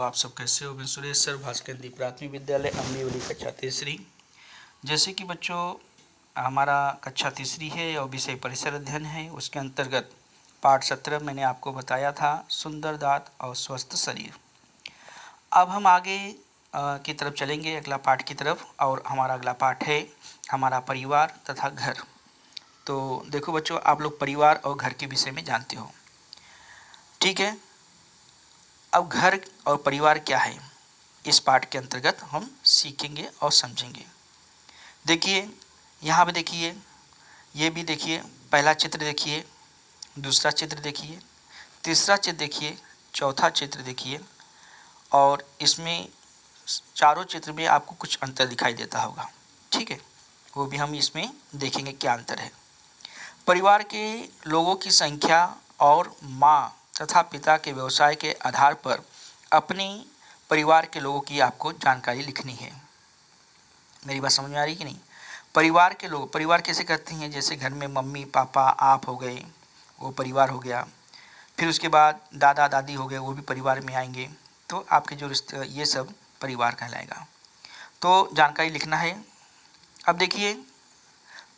आप सब कैसे हो। मैं सुरेश सर, भास्कर हिंदी प्राथमिक विद्यालय अम्बीवली, कक्षा तीसरी। जैसे कि बच्चों हमारा कक्षा तीसरी है और विषय परिसर अध्ययन है, उसके अंतर्गत पाठ 17 मैंने आपको बताया था, सुंदर दांत और स्वस्थ शरीर। अब हम आगे की तरफ चलेंगे, अगला पाठ की तरफ, और हमारा अगला पाठ है हमारा परिवार तथा घर। तो देखो बच्चों, आप लोग परिवार और घर के विषय में जानते हो, ठीक है। अब घर और परिवार क्या है, इस पाठ के अंतर्गत हम सीखेंगे और समझेंगे। देखिए यहाँ पे देखिए, ये भी देखिए, पहला चित्र देखिए, दूसरा चित्र देखिए, तीसरा चित्र देखिए, चौथा चित्र देखिए, और इसमें चारों चित्र में आपको कुछ अंतर दिखाई देता होगा, ठीक है। वो भी हम इसमें देखेंगे क्या अंतर है। परिवार के लोगों की संख्या और माँ तथा पिता के व्यवसाय के आधार पर अपने परिवार के लोगों की आपको जानकारी लिखनी है। मेरी बात समझ में आ रही कि नहीं। परिवार के लोग, परिवार कैसे करते हैं, जैसे घर में मम्मी पापा आप हो गए, वो परिवार हो गया। फिर उसके बाद दादा दादी हो गए, वो भी परिवार में आएंगे। तो आपके जो रिश्ते, ये सब परिवार कहलाएगा। तो जानकारी लिखना है। अब देखिए,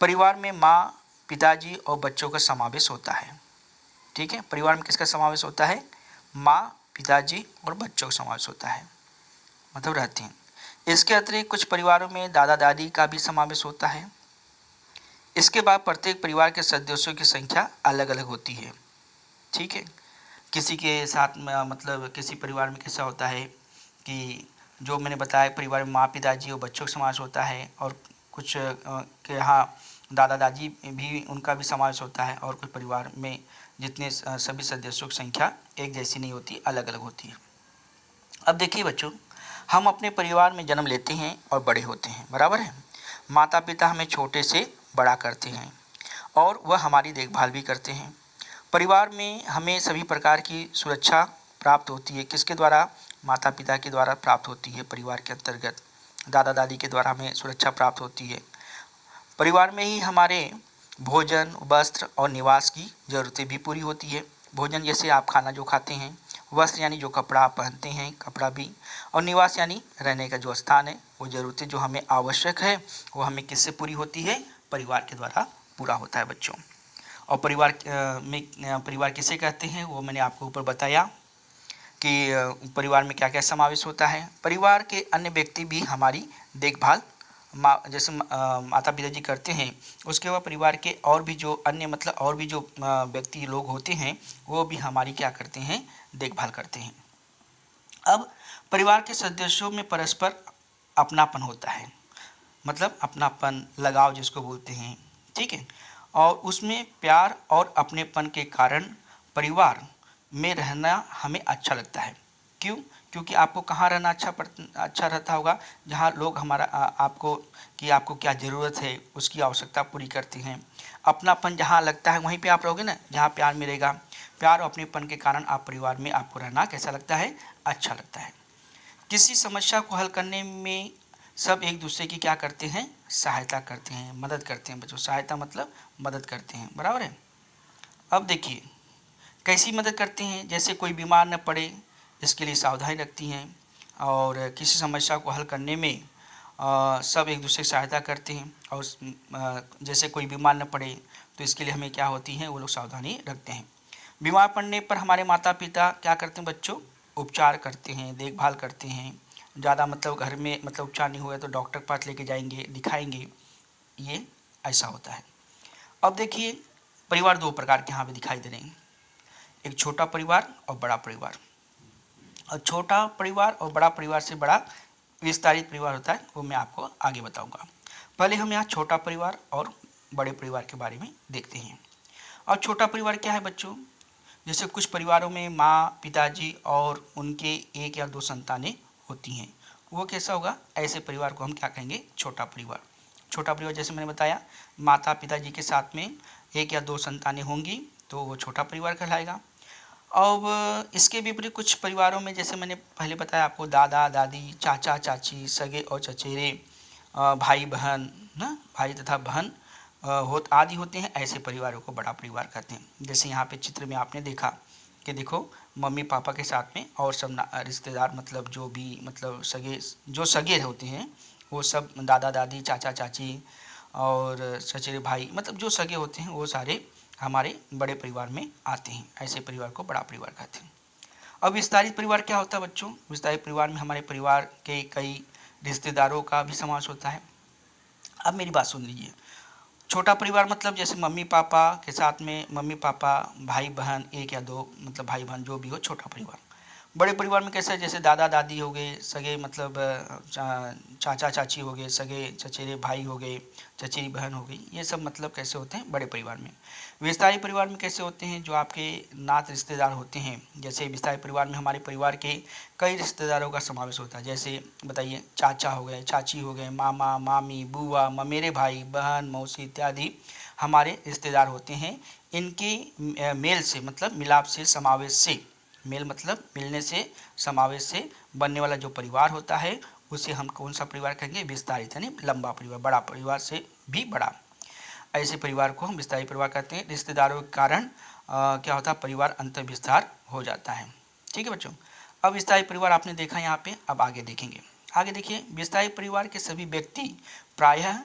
परिवार में माँ, पिताजी और बच्चों का समावेश होता है, ठीक है। परिवार में किसका समावेश होता है, माँ, पिताजी और बच्चों का समावेश होता है, मतलब रहते हैं। इसके अतिरिक्त कुछ परिवारों में दादा दादी का भी समावेश होता है। इसके बाद प्रत्येक परिवार के सदस्यों की संख्या अलग अलग होती है, ठीक है। किसी के साथ में मतलब किसी परिवार में कैसा होता है कि जो मैंने बताया, परिवार में माँ पिताजी और बच्चों का समावेश होता है, और कुछ के यहाँ दादा दादी भी, उनका भी समावेश होता है, और कुछ परिवार में जितने सभी सदस्यों की संख्या एक जैसी नहीं होती, अलग अलग होती है। अब देखिए बच्चों, हम अपने परिवार में जन्म लेते हैं और बड़े होते हैं, बराबर है। माता पिता हमें छोटे से बड़ा करते हैं और वह हमारी देखभाल भी करते हैं। परिवार में हमें सभी प्रकार की सुरक्षा प्राप्त होती है, किसके द्वारा, माता पिता के द्वारा प्राप्त होती है। परिवार के अंतर्गत दादा दादी के द्वारा हमें सुरक्षा प्राप्त होती है। परिवार में ही हमारे भोजन, वस्त्र और निवास की ज़रूरतें भी पूरी होती है। भोजन जैसे आप खाना जो खाते हैं, वस्त्र यानी जो कपड़ा आप पहनते हैं, कपड़ा भी, और निवास यानी रहने का जो स्थान है, वो ज़रूरतें जो हमें आवश्यक है, वो हमें किससे पूरी होती है, परिवार के द्वारा पूरा होता है बच्चों। और परिवार में परिवार किसे कहते हैं, वो मैंने आपको ऊपर बताया कि परिवार में क्या क्या समावेश होता है। परिवार के अन्य व्यक्ति भी हमारी देखभाल जैसे माता पिताजी करते हैं, उसके बाद परिवार के और भी जो अन्य मतलब और भी जो व्यक्ति लोग होते हैं, वो भी हमारी क्या करते हैं, देखभाल करते हैं। अब परिवार के सदस्यों में परस्पर अपनापन होता है, मतलब अपनापन, लगाव जिसको बोलते हैं, ठीक है। और उसमें प्यार और अपनेपन के कारण परिवार में रहना हमें अच्छा लगता है। क्यों? क्योंकि आपको कहाँ रहना अच्छा रहता होगा, जहाँ लोग हमारा आपको कि आपको क्या ज़रूरत है उसकी आवश्यकता पूरी करते हैं। अपनापन जहाँ लगता है वहीं पे आप रहोगे ना, जहाँ प्यार मिलेगा। प्यार और अपनेपन के कारण आप परिवार में आपको रहना कैसा लगता है, अच्छा लगता है। किसी समस्या को हल करने में सब एक दूसरे की क्या करते हैं, सहायता करते हैं, मदद करते हैं बच्चों। सहायता मतलब मदद करते हैं, बराबर है। अब देखिए कैसी मदद करते हैं, जैसे कोई बीमार न पड़े इसके लिए सावधानी रखती हैं, और किसी समस्या को हल करने में सब एक दूसरे की सहायता करते हैं, और जैसे कोई बीमार न पड़े तो इसके लिए हमें क्या होती हैं, वो लोग सावधानी रखते हैं। बीमार पड़ने पर हमारे माता पिता क्या करते हैं बच्चों, उपचार करते हैं, देखभाल करते हैं। ज़्यादा मतलब घर में मतलब उपचार नहीं हुआ तो डॉक्टर के पास लेके जाएंगे, दिखाएंगे, ये ऐसा होता है। अब देखिए, परिवार दो प्रकार के यहाँ पे दिखाई दे रहे हैं, एक छोटा परिवार और बड़ा परिवार। और छोटा परिवार और बड़ा परिवार से बड़ा विस्तारित परिवार होता है, वो मैं आपको आगे बताऊंगा। पहले हम यहाँ छोटा परिवार और बड़े परिवार के बारे में देखते हैं। और छोटा परिवार क्या है बच्चों, जैसे कुछ परिवारों में माँ पिताजी और उनके एक या दो संतानें होती हैं, वो कैसा होगा, ऐसे परिवार को हम क्या कहेंगे, छोटा परिवार। छोटा परिवार जैसे मैंने बताया, माता पिताजी के साथ में एक या दो संतानें होंगी तो वो छोटा परिवार कहलाएगा। अब इसके विपरीत कुछ परिवारों में, जैसे मैंने पहले बताया आपको, दादा दादी, चाचा चाची, सगे और चचेरे, भाई बहन ना, भाई तथा बहन आदि होते हैं, ऐसे परिवारों को बड़ा परिवार कहते हैं। जैसे यहाँ पे चित्र में आपने देखा कि देखो, मम्मी पापा के साथ में और सब रिश्तेदार, मतलब जो भी मतलब सगे होते हैं वो सब, दादा दादी चाचा चाची और चचेरे भाई, मतलब जो सगे होते हैं वो सारे हमारे बड़े परिवार में आते हैं। ऐसे परिवार को बड़ा परिवार कहते हैं। अब विस्तारित परिवार क्या होता है बच्चों? विस्तारित परिवार में हमारे परिवार के कई रिश्तेदारों का भी समावेश होता है। अब मेरी बात सुन लीजिए। छोटा परिवार मतलब जैसे मम्मी पापा के साथ में मम्मी पापा, भाई बहन, एक या दो, मतलब भाई बहन जो भी हो, छोटा परिवार। बड़े परिवार में कैसा है, जैसे दादा दादी हो गए, सगे मतलब चाचा चाची हो गए, सगे चचेरे भाई हो गए, चचेरी बहन हो गई, ये सब मतलब कैसे होते हैं बड़े परिवार में। विस्तारी परिवार में कैसे होते हैं, जो आपके नात रिश्तेदार होते हैं। जैसे विस्तारी परिवार में हमारे परिवार के कई रिश्तेदारों का समावेश होता है। जैसे बताइए, चाचा हो गए, चाची हो गए, मामा मामी, बुआ, ममेरे भाई बहन, मौसी इत्यादि हमारे रिश्तेदार होते हैं। इनके मेल से, मतलब मिलाप से, समावेश से, मेल मतलब मिलने से, समावेश से बनने वाला जो परिवार होता है उसे हम कौन सा परिवार कहेंगे? विस्तारित, यानी लंबा परिवार, बड़ा परिवार से भी बड़ा। ऐसे परिवार को हम विस्तारित परिवार कहते हैं। रिश्तेदारों के कारण क्या होता है, परिवार अंतर विस्तार हो जाता है। ठीक है बच्चों। अब विस्तारित परिवार आपने देखा यहाँ पे, अब आगे देखेंगे। आगे देखिए, विस्तारित परिवार के सभी व्यक्ति प्रायः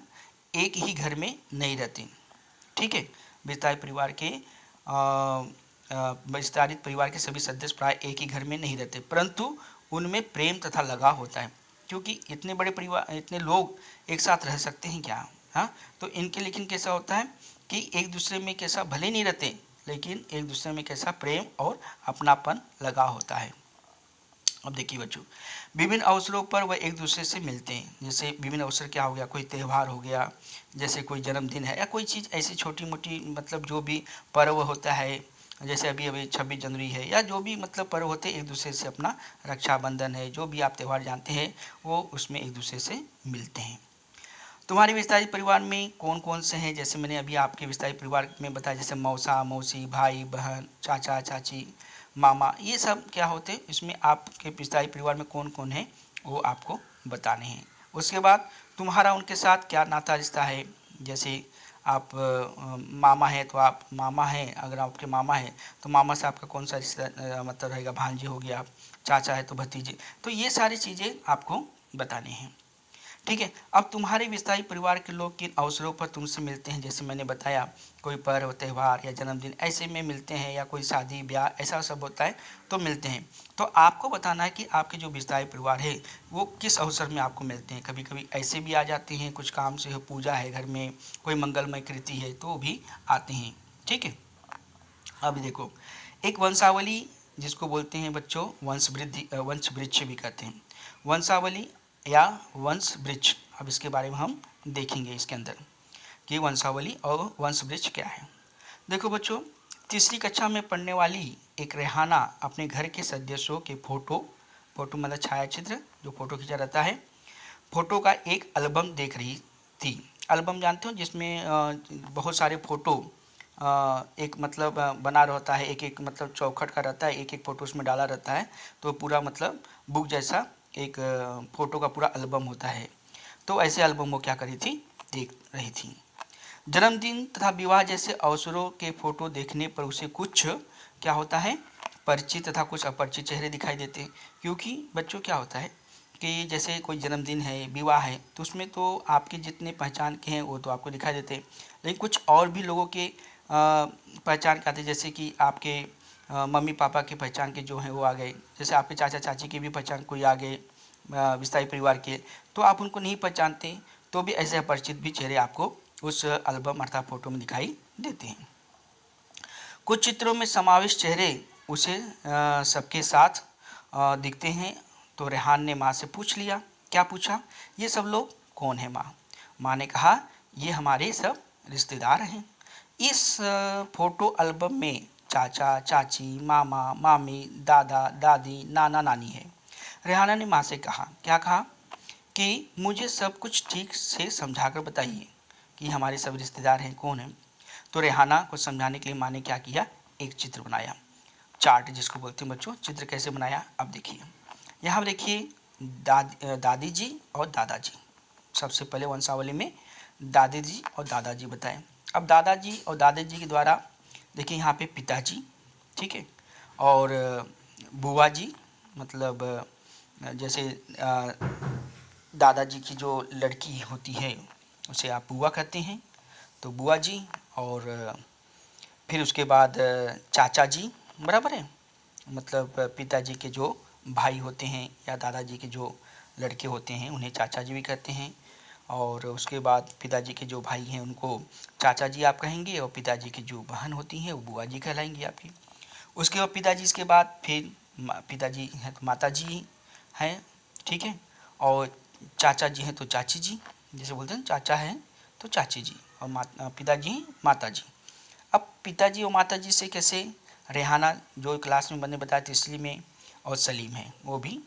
एक ही घर में नहीं रहते। ठीक है, विस्तारित परिवार के विस्तारित परिवार के सभी सदस्य प्राय एक ही घर में नहीं रहते, परंतु उनमें प्रेम तथा लगाव होता है। क्योंकि इतने बड़े परिवार, इतने लोग एक साथ रह सकते हैं क्या? हाँ, तो इनके लेकिन कैसा होता है कि एक दूसरे में कैसा, भले नहीं रहते लेकिन एक दूसरे में कैसा प्रेम और अपनापन लगाव होता है। अब देखिए बच्चों, विभिन्न अवसरों पर वह एक दूसरे से मिलते हैं। जैसे विभिन्न अवसर क्या हो गया, कोई त्यौहार हो गया, जैसे कोई जन्मदिन है या कोई चीज़ ऐसी छोटी मोटी, मतलब जो भी पर्व होता है, जैसे अभी अभी 26 जनवरी है, या जो भी मतलब पर्व होते हैं, एक दूसरे से अपना, रक्षाबंधन है, जो भी आप त्यौहार जानते हैं वो उसमें एक दूसरे से मिलते हैं। तुम्हारे विस्तारित परिवार में कौन कौन से हैं? जैसे मैंने अभी आपके विस्तारित परिवार में बताया, जैसे मौसा मौसी, भाई बहन, चाचा चाची, मामा, ये सब क्या होते हैं, इसमें आपके विस्तारित परिवार में कौन कौन है वो आपको बताने हैं। उसके बाद तुम्हारा उनके साथ क्या नाता रिश्ता है। जैसे आप मामा है तो आप मामा हैं, अगर आपके मामा है तो मामा से आपका कौन सा रिश्ता मतलब रहेगा, भांजे हो गया, चाचा है तो भतीजे, तो ये सारी चीज़ें आपको बतानी हैं। ठीक है। अब तुम्हारे विस्तारित परिवार के लोग किन अवसरों पर तुमसे मिलते हैं? जैसे मैंने बताया, कोई पर्व त्यौहार या जन्मदिन ऐसे में मिलते हैं, या कोई शादी ब्याह ऐसा सब होता है तो मिलते हैं। तो आपको बताना है कि आपके जो विस्तारित परिवार है वो किस अवसर में आपको मिलते हैं। कभी कभी ऐसे भी आ जाते हैं, कुछ काम से हो, पूजा है घर में, कोई मंगलमय कृति है तो भी आते हैं। ठीक है। अब देखो, एक वंशावली जिसको बोलते हैं बच्चों वंश वृद्धि, वंश वृक्ष भी कहते हैं, वंशावली या वंश वृक्ष। अब इसके बारे में हम देखेंगे इसके अंदर कि वंशावली और वंश वृक्ष क्या है। देखो बच्चों, तीसरी कक्षा में पढ़ने वाली एक रेहाना अपने घर के सदस्यों के फोटो मतलब छायाचित्र, जो फोटो खींचा रहता है, फोटो का एक एल्बम देख रही थी। एल्बम जानते हो, जिसमें बहुत सारे फोटो एक मतलब बना रहता है, एक एक मतलब चौखट का रहता है, एक एक फ़ोटो उसमें डाला रहता है, तो पूरा मतलब बुक जैसा एक फ़ोटो का पूरा एल्बम होता है। तो ऐसे एल्बम वो क्या करी थी, देख रही थी। जन्मदिन तथा विवाह जैसे अवसरों के फ़ोटो देखने पर उसे कुछ क्या होता है, परिचित तथा कुछ अपरिचित चेहरे दिखाई देते हैं। क्योंकि बच्चों क्या होता है कि जैसे कोई जन्मदिन है, विवाह है, तो उसमें तो आपके जितने पहचान के हैं वो तो आपको दिखाई देते हैं, लेकिन कुछ और भी लोगों के पहचान के आते, जैसे कि आपके मम्मी पापा के पहचान के जो हैं वो आ गए, जैसे आपके चाचा चाची की भी पहचान कोई आ गए विस्तारित परिवार के, तो आप उनको नहीं पहचानते, तो भी ऐसे अपरिचित भी चेहरे आपको उस एल्बम अर्थात फ़ोटो में दिखाई देते हैं। कुछ चित्रों में समाविष्ट चेहरे उसे सबके साथ दिखते हैं। तो रेहान ने माँ से पूछ लिया, क्या पूछा, ये सब लोग कौन है माँ? माँ ने कहा, ये हमारे सब रिश्तेदार हैं। इस फोटो एल्बम में चाचा चाची, मामा मामी, दादा दादी, नाना नानी है। रेहाना ने माँ से कहा, क्या कहा, कि मुझे सब कुछ ठीक से समझा कर बताइए कि हमारे सब रिश्तेदार हैं, कौन हैं। तो रेहाना को समझाने के लिए माँ ने क्या किया, एक चित्र बनाया, चार्ट जिसको बोलते हैं बच्चों। चित्र कैसे बनाया, अब देखिए, यहाँ देखिए दादी जी और दादाजी। सबसे पहले वंशावली में दादी जी और दादाजी बताएं। अब दादाजी और दादाजी के द्वारा देखिए यहाँ पे पिताजी, ठीक है, और बुआ जी, मतलब जैसे दादाजी की जो लड़की होती है उसे आप बुआ कहते हैं, तो बुआ जी। और फिर उसके बाद चाचा जी, बराबर है, मतलब पिताजी के जो भाई होते हैं या दादाजी के जो लड़के होते हैं उन्हें चाचा जी भी कहते हैं। और उसके बाद पिताजी के जो भाई हैं उनको चाचा जी आप कहेंगे, और पिताजी की जो बहन होती हैं वो बुआ जी कहलाएंगी आपकी। उसके बाद पिताजी, इसके बाद फिर पिताजी हैं तो माता जी हैं, ठीक है। और चाचा जी हैं तो चाची जी, जैसे बोलते हैं चाचा हैं तो चाची जी, और पिताजी माता जी। अब पिताजी और माता जी से कैसे, रेहाना जो क्लास में मैंने बताया तीसरी में, और सलीम है वो भी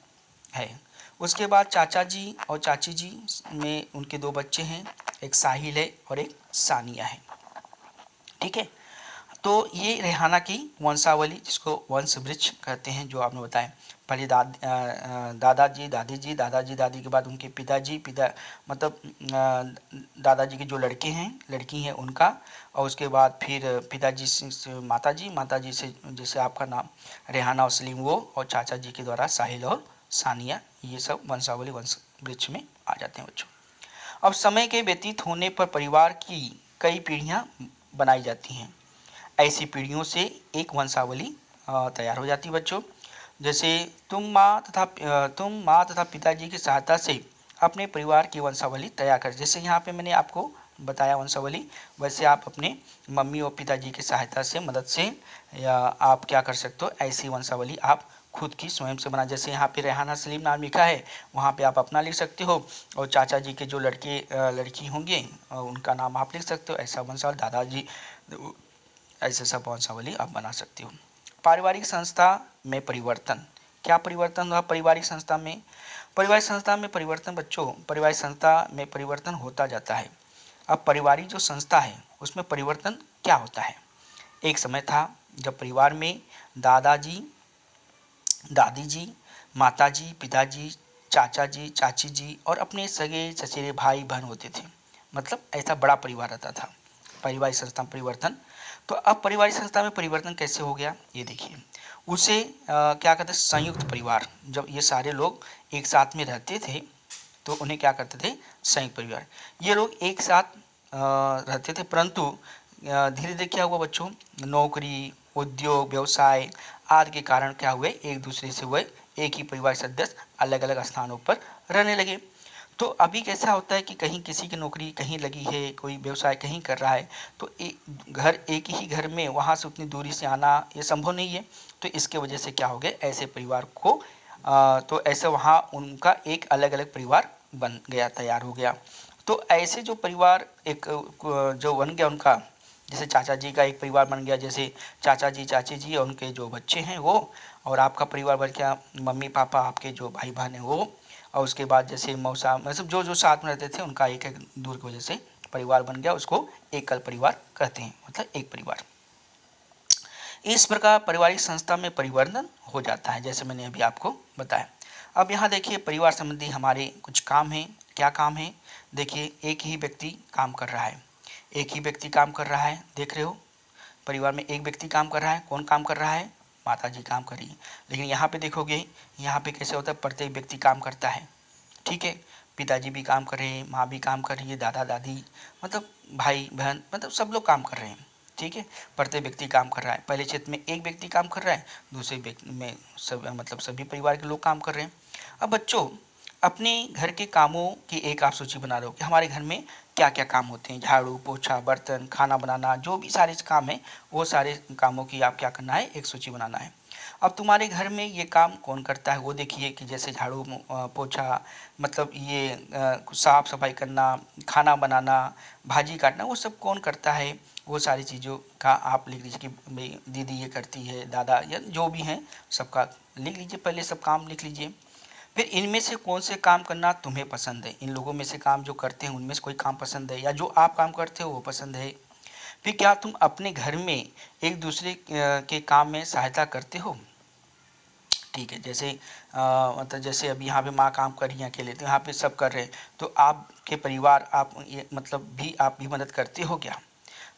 है। उसके बाद चाचा जी और चाची जी में उनके दो बच्चे हैं, एक साहिल है और एक सानिया है, ठीक है। तो ये रेहाना की वंशावली, जिसको वंश वृक्ष कहते हैं, जो आपने बताया। पहले दादाजी दादी जी, दादाजी दादी के बाद उनके पिताजी, मतलब दादाजी के जो लड़के हैं लड़की हैं उनका, और उसके बाद फिर पिताजी से माताजी, माताजी से जैसे आपका नाम रेहाना और सलीम वो, और चाचा जी के द्वारा साहिल और सानिया, ये सब वंशावली वंश वृक्ष में आ जाते हैं बच्चों। अब समय के व्यतीत होने पर परिवार की कई पीढ़ियां बनाई जाती हैं। ऐसी पीढ़ियों से एक वंशावली तैयार हो जाती है बच्चों। जैसे तुम माँ तथा पिताजी की सहायता से अपने परिवार की वंशावली तैयार कर, जैसे यहाँ पे मैंने आपको बताया वंशावली, वैसे आप अपने मम्मी और पिताजी की सहायता से, मदद से, या आप क्या कर सकते हो, ऐसी वंशावली आप खुद की स्वयं से बना। जैसे यहाँ पे रेहाना सलीम नाम लिखा है, वहाँ पे आप अपना लिख सकते हो, और चाचा जी के जो लड़की होंगे उनका नाम आप लिख सकते हो। ऐसा वंशावली दादाजी, ऐसे सब वंशावली आप बना सकते हो। पारिवारिक संस्था में परिवर्तन, क्या परिवर्तन हुआ पारिवारिक संस्था में? पारिवारिक संस्था में परिवर्तन बच्चों, पारिवारिक संस्था में परिवर्तन होता जाता है। अब पारिवारिक जो संस्था है उसमें परिवर्तन क्या होता है? एक समय था जब परिवार में दादाजी दादी जी, माताजी, पिताजी, चाचा जी, चाची जी और अपने सगे चचेरे भाई बहन होते थे। मतलब ऐसा बड़ा परिवार रहता था। पारिवारिक संस्था में परिवर्तन। तो अब पारिवारिक संस्था में परिवर्तन कैसे हो गया, ये देखिए। उसे क्या कहते हैं, संयुक्त परिवार। जब ये सारे लोग एक साथ में रहते थे तो उन्हें क्या करते थे, संयुक्त परिवार। ये लोग एक साथ रहते थे, परंतु धीरे धीरे क्या हुआ बच्चों, नौकरी, उद्योग, व्यवसाय आदि के कारण क्या हुए, एक दूसरे से हुए एक ही परिवार सदस्य अलग अलग स्थानों पर रहने लगे। तो अभी कैसा होता है कि कहीं किसी की नौकरी कहीं लगी है, कोई व्यवसाय कहीं कर रहा है, तो एक ही घर में वहाँ से उतनी दूरी से आना ये संभव नहीं है। तो इसके वजह से क्या हो गया, ऐसे परिवार को तो ऐसे वहाँ उनका एक अलग अलग परिवार बन गया, तैयार हो गया। तो ऐसे जो परिवार एक जो बन गया उनका, जैसे चाचा जी का एक परिवार बन गया, जैसे चाचा जी चाची जी और उनके जो बच्चे हैं वो, और आपका परिवार बन गया, मम्मी पापा आपके जो भाई बहन हैं वो, और उसके बाद जैसे मौसा, मतलब जो जो साथ में रहते थे उनका एक एक दूर की वजह से परिवार बन गया, उसको एकल परिवार कहते हैं, मतलब एक परिवार। इस प्रकार पारिवारिक संस्था में परिवर्तन हो जाता है, जैसे मैंने अभी आपको बताया। अब यहाँ देखिए परिवार संबंधी हमारे कुछ काम हैं। क्या काम है, देखिए एक ही व्यक्ति काम कर रहा है, एक ही व्यक्ति काम कर रहा है, देख रहे हो, परिवार में एक व्यक्ति काम कर रहा है। कौन काम कर रहा है, माता जी काम कर रही है। लेकिन यहाँ पे देखोगे, यहाँ पे कैसे होता है, प्रत्येक व्यक्ति काम करता है, ठीक है। पिताजी भी काम कर रहे हैं, माँ भी काम कर रही है, दादा दादी, मतलब भाई बहन, मतलब सब लोग काम कर रहे हैं, ठीक है। प्रत्येक व्यक्ति काम कर रहा है। पहले क्षेत्र में एक व्यक्ति काम कर रहा है, दूसरे व्यक्ति में सब, मतलब सभी परिवार के लोग काम कर रहे हैं। अब बच्चों, अपने घर के कामों की एक आप सूची बना लो कि हमारे घर में क्या क्या काम होते हैं, झाड़ू पोछा बर्तन खाना बनाना, जो भी सारे काम हैं वो सारे कामों की आप क्या करना है, एक सूची बनाना है। अब तुम्हारे घर में ये काम कौन करता है वो देखिए, कि जैसे झाड़ू पोछा, मतलब ये साफ सफाई करना, खाना बनाना, भाजी काटना, वो सब कौन करता है, वो सारी चीज़ों का आप लिख लीजिए कि भाई दीदी ये करती है, दादा या जो भी हैं सबका लिख लीजिए, पहले सब काम लिख लीजिए। फिर इनमें से कौन से काम करना तुम्हें पसंद है, इन लोगों में से काम जो करते हैं उनमें से कोई काम पसंद है, या जो आप काम करते हो वो पसंद है। फिर क्या तुम अपने घर में एक दूसरे के काम में सहायता करते हो, ठीक है। जैसे मतलब जैसे अभी यहाँ पे माँ काम कर रही है अकेले, तो यहाँ पे सब कर रहे हैं, तो आपके परिवार आप ये मतलब भी आप भी मदद करते हो क्या?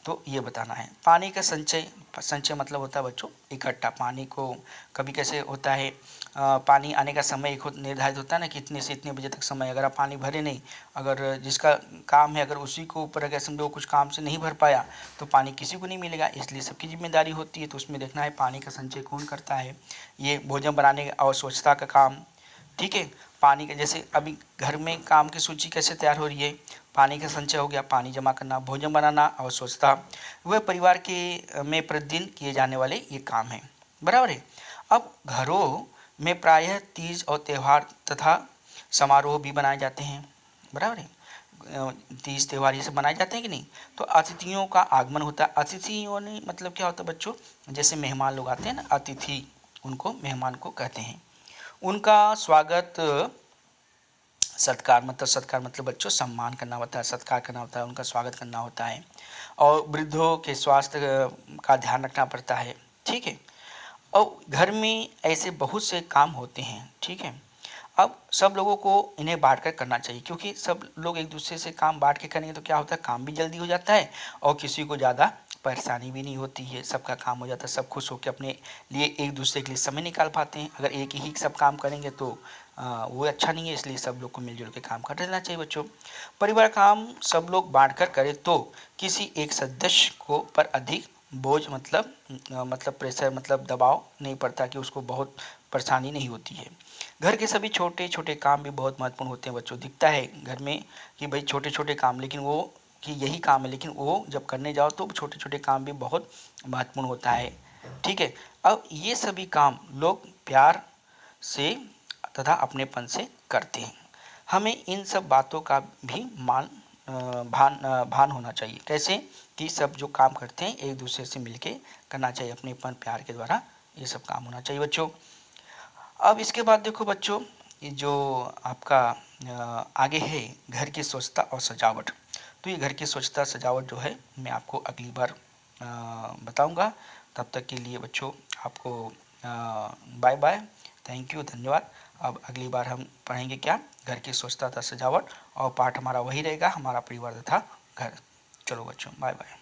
तो ये बताना है। पानी का संचय, संचय मतलब होता है बच्चों इकट्ठा। पानी को कभी कैसे होता है, पानी आने का समय एक निर्धारित होता है ना कि इतने से इतने बजे तक समय, अगर आप पानी भरे नहीं, अगर जिसका काम है अगर उसी को ऊपर अगर समझो कुछ काम से नहीं भर पाया तो पानी किसी को नहीं मिलेगा, इसलिए सबकी जिम्मेदारी होती है। तो उसमें देखना है पानी का संचय कौन करता है। ये भोजन बनाने और स्वच्छता का काम, ठीक है। पानी के जैसे अभी घर में काम की सूची कैसे तैयार हो रही है, पानी का संचय हो गया, पानी जमा करना, भोजन बनाना और स्वच्छता, वह परिवार के में प्रतिदिन किए जाने वाले ये काम हैं, बराबर है। अब घरों में प्रायः तीज और त्यौहार तथा समारोह भी बनाए जाते हैं, बराबर है। तीज त्यौहार ये सब मनाए जाते हैं कि नहीं। तो अतिथियों का आगमन होता है। अतिथियों ने मतलब क्या होता है बच्चों, जैसे मेहमान लोग आते हैं ना, अतिथि उनको मेहमान को कहते हैं। उनका स्वागत सत्कार मतलब बच्चों सम्मान करना होता है, सत्कार करना होता है, उनका स्वागत करना होता है। और वृद्धों के स्वास्थ्य का ध्यान रखना पड़ता है, ठीक है। और घर में ऐसे बहुत से काम होते हैं, ठीक है। अब सब लोगों को इन्हें बांट कर करना चाहिए, क्योंकि सब लोग एक दूसरे से काम बांट के करेंगे तो क्या होता है, काम भी जल्दी हो जाता है और किसी को ज़्यादा परेशानी भी नहीं होती है, सबका काम हो जाता है, सब खुश होकर अपने लिए एक दूसरे के लिए समय निकाल पाते हैं। अगर एक ही सब काम करेंगे तो वो अच्छा नहीं है, इसलिए सब लोग को मिलजुल के काम कर लेना चाहिए बच्चों। परिवार काम सब लोग बांट कर करें तो किसी एक सदस्य को पर अधिक बोझ मतलब प्रेशर मतलब दबाव नहीं पड़ता, कि उसको बहुत परेशानी नहीं होती है। घर के सभी छोटे छोटे काम भी बहुत महत्वपूर्ण होते हैं बच्चों। दिखता है घर में कि भाई छोटे छोटे काम, लेकिन वो कि यही काम है, लेकिन वो जब करने जाओ तो छोटे छोटे काम भी बहुत महत्वपूर्ण होता है, ठीक है। अब ये सभी काम लोग प्यार से तथा अपनेपन से करते हैं। हमें इन सब बातों का भी भान होना चाहिए। कैसे कि सब जो काम करते हैं एक दूसरे से मिलके करना चाहिए, अपनेपन प्यार के द्वारा ये सब काम होना चाहिए बच्चों। अब इसके बाद देखो बच्चों, ये जो आपका आगे है घर की स्वच्छता और सजावट। तो ये घर की स्वच्छता सजावट जो है मैं आपको अगली बार बताऊंगा। तब तक के लिए बच्चों आपको बाय बाय, थैंक यू, धन्यवाद। अब अगली बार हम पढ़ेंगे क्या, घर की स्वच्छता तथा सजावट, और पाठ हमारा वही रहेगा, हमारा परिवार तथा घर। चलो बच्चों, बाय बाय।